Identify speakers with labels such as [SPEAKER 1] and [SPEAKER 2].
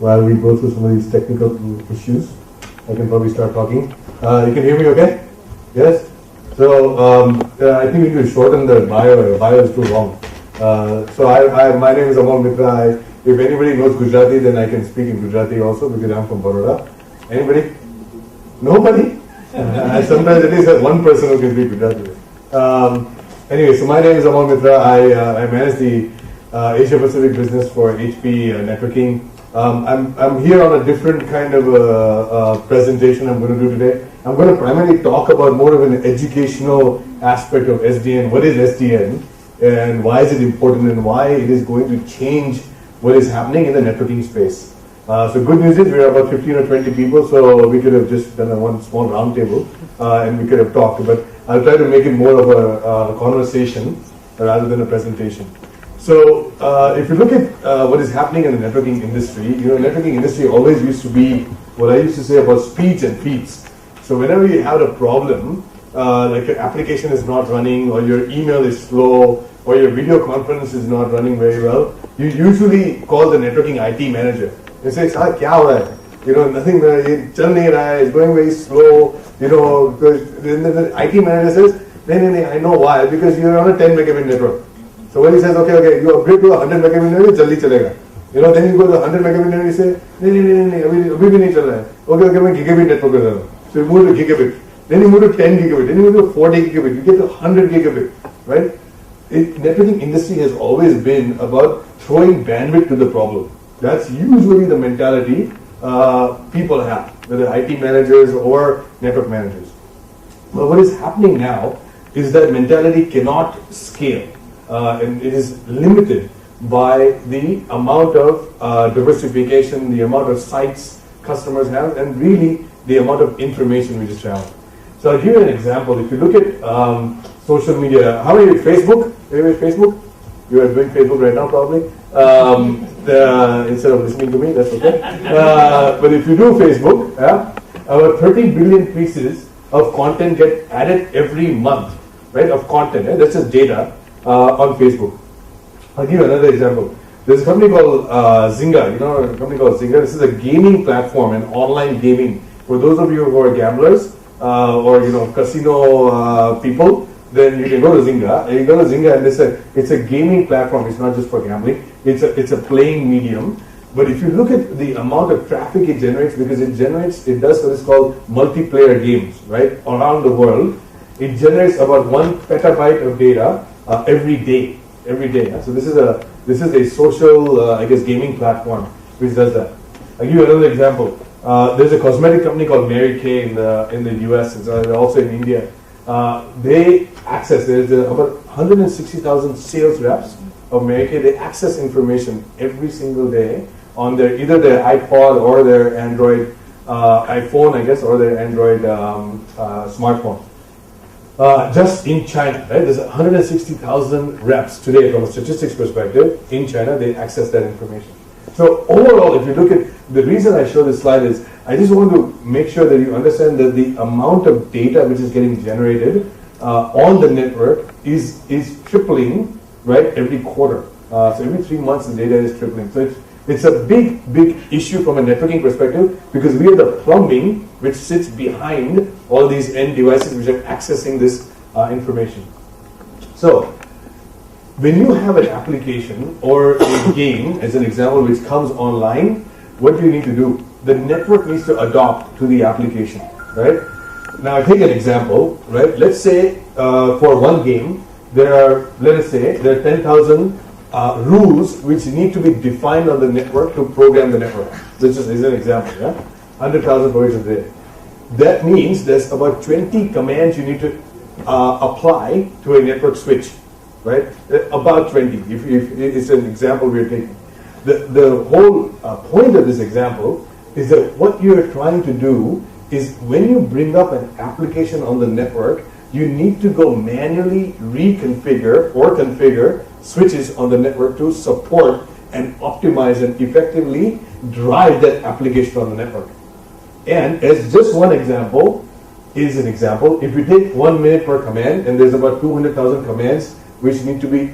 [SPEAKER 1] while we go through some of these technical issues. I can probably start talking. You can hear me okay? Yes? So I think we need to shorten the bio. The bio is too long. My name is Amol Mitra. If anybody knows Gujarati, then I can speak in Gujarati also because I'm from Baroda. Anybody? Nobody? Sometimes at least there's one person who can speak Gujarati. Anyway, so my name is Amol Mitra. I manage the Asia Pacific business for HP Networking. I'm here on a different kind of presentation I'm going to do today. I'm going to primarily talk about more of an educational aspect of SDN. What is SDN and why is it important and why it is going to change what is happening in the networking space. So good news is we're about 15 or 20 people, so we could have just done one small round table and we could have talked, but I'll try to make it more of a conversation rather than a presentation. So if you look at what is happening in the networking industry, networking industry always used to be what I used to say about speeds and feeds. So whenever you have a problem, like your application is not running or your email is slow or your video conference is not running very well, you usually call the networking IT manager. You say, "Sir, kya ho raha hai? Nothing, chal nahi raha hai, it's going very slow." Then the IT manager says, "No, I know why, because you're on a 10 megabit network." So when he says, okay, you upgrade to a 100 megabit network, jaldi chalega. Then you go to the 100 megabit network, you say, no, abhi bhi nahi chal raha hai. Okay, मैं gigabit network कर रहा हूँ. So you move to gigabit. Then you move to 10 gigabit. Then you move to 40 gigabit. You get to 100 gigabit, right? Networking industry has always been about throwing bandwidth to the problem. That's usually the mentality people have, whether IT managers or network managers. But what is happening now is that mentality cannot scale. And it is limited by the amount of diversification, the amount of sites customers have, and really the amount of information which is traveling. So I'll give you an example. If you look at social media, how many Facebook? Anybody Facebook? You are doing Facebook right now probably. Instead of listening to me, that's okay. But if you do Facebook, about 30 billion pieces of content get added every month, right? Of content, that's just data on Facebook. I'll give you another example. There's a company called Zynga. A company called Zynga. This is a gaming platform and online gaming. For those of you who are gamblers or casino people, then you can go to Zynga. And you go to Zynga and it's a gaming platform. It's not just for gambling. It's a playing medium. But if you look at the amount of traffic it generates, because it does what is called multiplayer games, right, around the world. It generates about 1 petabyte of data every day. So this is a social, gaming platform which does that. I'll give you another example. There's a cosmetic company called Mary Kay in the US. It's also in India. There's about 160,000 sales reps of Mary Kay. They access information every single day on either their iPod or their Android iPhone, or their Android smartphone. Just in China, right? There's 160,000 reps today from a statistics perspective. In China, they access that information. So overall, if you look at, the reason I show this slide is, I just want to make sure that you understand that the amount of data which is getting generated on the network is tripling, right, every quarter. So every 3 months the data is tripling. So it's a big issue from a networking perspective, because we are the plumbing which sits behind all these end devices which are accessing this information. So when you have an application or a game, as an example, which comes online, what do you need to do? The network needs to adopt to the application, right? Now I take an example, right? Let's say for one game, there are 10,000 rules which need to be defined on the network to program the network. This is an example, 100,000 provisions there. That means there's about 20 commands you need to apply to a network switch, right? About 20, if it's an example we're taking. The whole point of this example is that what you're trying to do is, when you bring up an application on the network, you need to go manually reconfigure or configure switches on the network to support and optimize and effectively drive that application on the network. And as just one example, if you take 1 minute per command, and there's about 200,000 commands which need to be